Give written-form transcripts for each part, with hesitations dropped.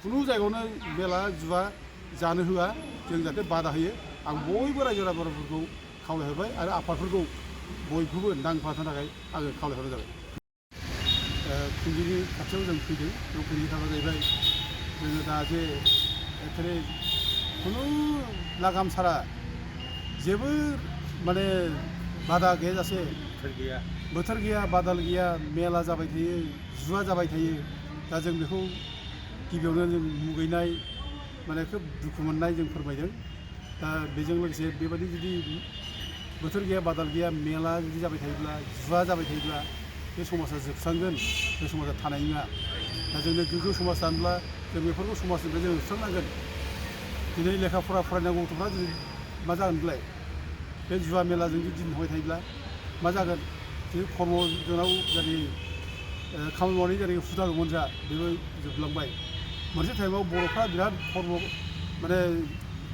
खुनु जायगायावनो मेला जुवा जानो होआ जों जाहाथे बादा होयो आं बयबो रायजो राजाफोरखौ खावलायहरबाय आरो आफादफोरखौ बयखौबो नांफानो थाखाय आङो खावलायहरनाय जाबाय। खुंगिनि खाथियाव जों फैदों बेयाव फैनायनि खारना जाहैबाय जोङो दा जे एखेबारे खुनु लागाम सारा जेबो माने बादा गैयाजासे बोथोर गैया बादाल गैया मेला जाबाय थायो जुवा जाबाय थायो दा जों बेखौ गिबियावनो जों मुगैनाय माने खोब दुखु मोननाय जों फोरमायदों। दा बेजों लोगोसे बेबायदि जुदि बोथोर गैया बादाल गैया मेला जुदि जाबाय थायोब्ला जुवा जाबाय थायोब्ला बे समाजा जोबस्रांगोन बे समाजा थानाय नङा। दा जोंनो गोग्गो समाज जानोब्ला जों बेफोरखौ समाजनिफ्राय जों होस्रांनांगोन। दिनै लेखा फरा फरायनांगौ गथ'फ्रा दिनै मा जागोन बेलाय बे जुवा मेलाजों जुदि दिन थांबाय थायोब्ला मा जागोन जे खर्म जोंनाव जेरै खामानि मावनाय जेरै हुदा दंमोन जा बेबो जोबलांबाय। मोनसे टाइमाव बर'फ्रा बिराद माने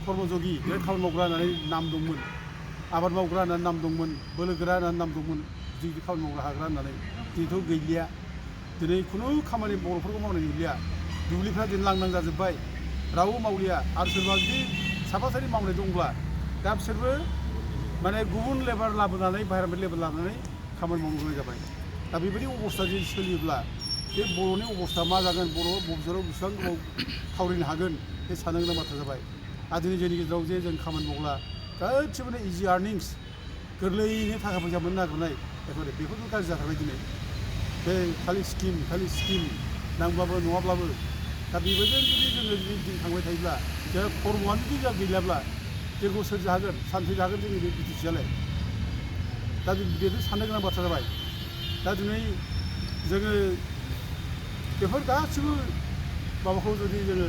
खर्मजगि बिराद खामानि मावग्रा होननानै नाम दंमोन आबाद मावग्रा होननानै नाम दंमोन बोलो गोरा होननानै नाम दंमोन बिदि खामानि मावग्रा हाग्रा होननानै दिनैथ' गैलिया। दिनै खुनु खामानि बर'फोरखौ मावनाय नुलिया दुब्लिफ्रा दिनै लांदां जाजोब्बाय रावबो मावलिया आरो सोरबा जुदि साफा सानै मावनाय दंब्ला दा बिसोरबो माने गुबुन लेबार लाबोनानै बाहेरानिफ्राय लेबार लाबोनानै खामानि मावनो गोनां जाबाय। दा बेबायदि अबस्था जुदि सोलियोब्ला बे बर'नि अबस्था मा जागोन बर' बबेजोराव बेसेबां गोबाव थावरिनो हागोन बे साननो गोनां बाथ्रा जाबाय। आरो दिनै जोंनि गेजेराव जे जों खामानि मावब्ला गासिबो इजि आर्निंस गोरलैयैनो थाखा फैसा मोननो नागिरनाय बेफोरबो गाज्रि जाथारबाय दिनै बे खालि स्किम नांब्लाबो नङाब्लाबो दा बेबायदिनो जुदि जोङो जुदि दिन थांबाय थायोब्ला जोंहा खर्मआनो जुदि जोंहा गैलाब्ला जोंखौ सोर जाहोगोन सान्थि जागोन जोंनि बे बिटिसिआलाय। दा बेनो साननो गोनां बाथ्रा जाबाय। दा दिनै जोङो बेफोर गासिबो माबाखौ जुदि जोङो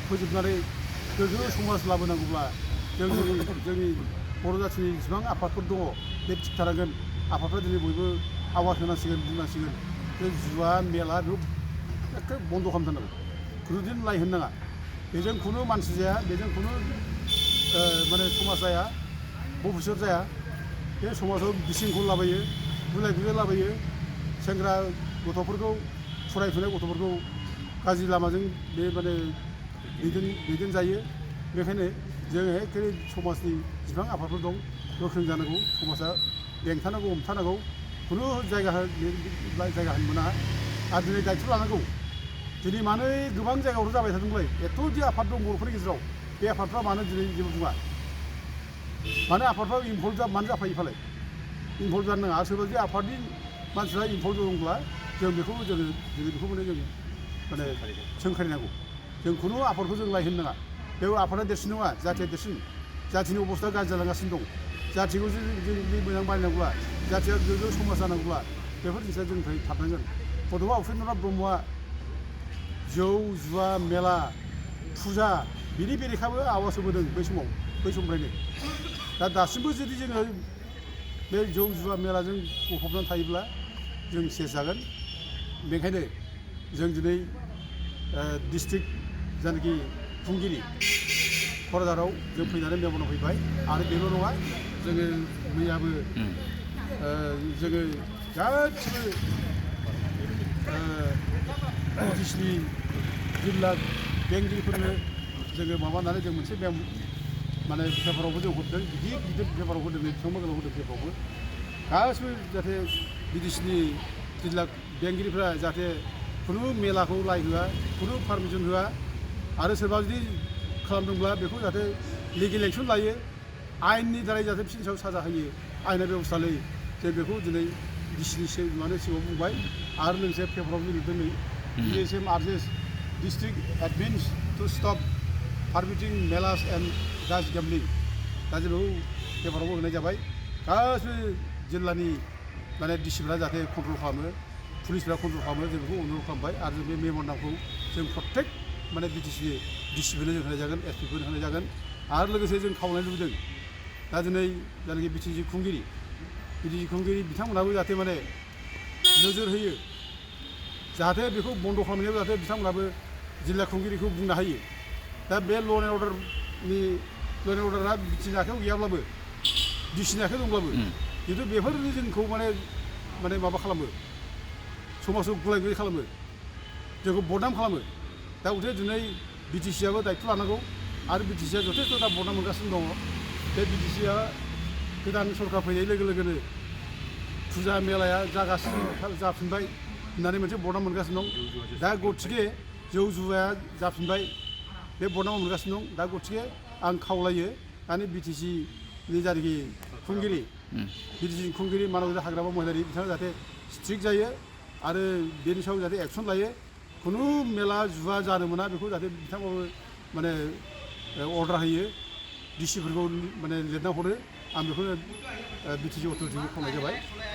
फोजोबनानै गोग्गो समाज लाबोनांगौब्ला जोंनि बर' जाथिनि जेसेबां आफादफोर दङ बे थिग थानांगोन। आफादफ्रा दिनै बयबो आवाज होनांसिगोन बुंनांसिगोन बे जुवा मेला बेखौ एखे बन्द' खालामथारनांगौ खुनुदिन लाइ होनो नाङा। बेजों खुनु मानसि जाया बेजों खुनु माने समाज जाया भबिष्यत जाया। बे समाजाव बिसिंखौ लाबोयो गुलाय गुजाय लाबोयो सेंग्रा गथ'फोरखौ फरायफुनाय गथ'फोरखौ गाज्रि लामाजों बे माने दैदेनजायो। बेखायनो जोङो एखेबारे समाजनि जेसेबां आफादफोर दं गोख्रों जानांगौ समाजा बेंथानांगौ हमथानांगौ खुनु जायगा होनो मोना। आरो दिनै दायथ' लानांगौ दिनै मानो गोबां जायगायावथ' जाबाय थादोंलाय एथ' दि आफाद दं बर'फोरनि गेजेराव बे आफादफ्रा मानो दिनै जेबो बुङा मानो आफादफ्रा इनभल्भ मानो जाफायो फालाय इनभल्भ जानो नाङा। आरो सोरबा जुदि आफादनि मानसिफ्रा इनभल्भ दंब्ला जों बेखौ माने जों माने सोंखारिनांगौ। जों खुनु आफादखौ जों लाइ होनो नाङा। बेयाव आफादा देरसिन नङा जाथिया देरसिन। जाथिनि अबस्था गाज्रि जालांगासिनो दं। जाथिखौ जों मोजां बानायनांगौब्ला जाथिया गोग्गो समाज जानांगौब्ला बेफोर जिनिसा जोंनिफ्राय थाबनांगोन। गथ'आ उपेन्द्रनाथ ब्रह्मआ जौ जुवा मेला फुजा बिनि बेरेखाबो आवाज होबोदों बै समनिफ्रायनो। दा दासिमबो जुदि जोङो बे जौ जुवा मेलाजों गफबनानै थायोब्ला जों सेस जागोन। बेखायनो जों दिनै डिस्ट्रिक्ट जायनाखि खुंगिरि क'क्राझाराव जों फैनानै मेम'नाव फैबाय आरो बेल' नङा जोङो मैयाबो जोङो गासिबो बिटिसिनि जिल्ला बेंगिरिफोरनो जोङो माबानानै जों मोनसे माने पेपारावबो जों हरदों गिदिर पेपाराव होदों बेसेबां गोलाव होदों पेपारावबो गासिबो जाहाथे बिटिसिनि जिल्ला बेंगिरिफ्रा जाहाथे खुनु मेलाखौ लाइ होआ खुनु पारमिसन होआ आरो सोरबा जुदि खालामदोंब्ला बेखौ जाहाथे लिगेल एक्सन लायो आयेननि दारै जाहाथे बिसोरनि सायाव साजा होयो आयेना बेबस्था लायो। जों बेखौ दिनै डिसिनि सिगाङाव बुंबाय आरो लोगोसे पेपाराव लिरदों नै DSM urges district admins to stop permitting melas and gas gambling। दा जों बेखौ पेपारावबो होनाय जाबाय। गासिबो जिल्लानि माने डिसिफ्रा जाहाथे कन्ट्रल खालामो पुलिसफ्रा कन्ट्रल खालामो जों बेखौ अनुर'ध खालामबाय। आरो जों बे मेम'रेन्डामखौ जों प्रत्येक माने बिटिसि डिसिफोरनो जों होनाय जागोन एसपिफोरनो होनाय जागोन। आरो लोगोसे जों खावलायनो लुबैदों दा दिनै जायनाखि बिटिसि खुंगिरि बिथांमोनहाबो जाहाथे माने नोजोर होयो जाहाथे बेखौ बन्द' खालामनायाव जाहाथे बिथांमोनहाबो जिल्ला खुंगिरिखौ बुंनो हायो। दा बे ल' एन्ड अर्डारा बिटिसिनि आखायाव गैयाब्लाबो डिसिनि आखायाव दंब्लाबो खिन्थु बेफोरनो जोंखौ माने माबा खालामो समाजखौ गुलाय गुजाय खालामो। जोंखौ बदनाम खालामो दा गथिखे दिनै बिटिसिआबो दायथ' लानांगौ आरो बिटिसिआ जथेस्थ' दा बदनाम मोनगासिनो दङ बे बिटिसिआ गोदान सरकार फैनाय लोगो लोगोनो फुजा मेलाया जाफिनबाय होननानै मोनसे बदनाम मोनगासिनो दं दा गथिखे जौ जुवाया जाफिनबाय बे बदनाम मोनगासिनो दं दा गथिखे आं खावलायो दानि बिटिसिनि जायनाखि खुंगिरि बिटिसिनि खुंगिरि मानबजात हाग्रामा महिलारि बिथाङा जाहाथे स्ट्रिक्ट जायो आरो बेनि सायाव जाहाथे एक्सन लायो खुनु मेला जुवा जानो मोना बेखौ जाहाथे बिथांमोनबो माने अर्डार होयो डिसिफोरखौ माने लिरना हरो आं बेखौनो बिटिसि अथ'रिटिखौ खावलायनाय जाबाय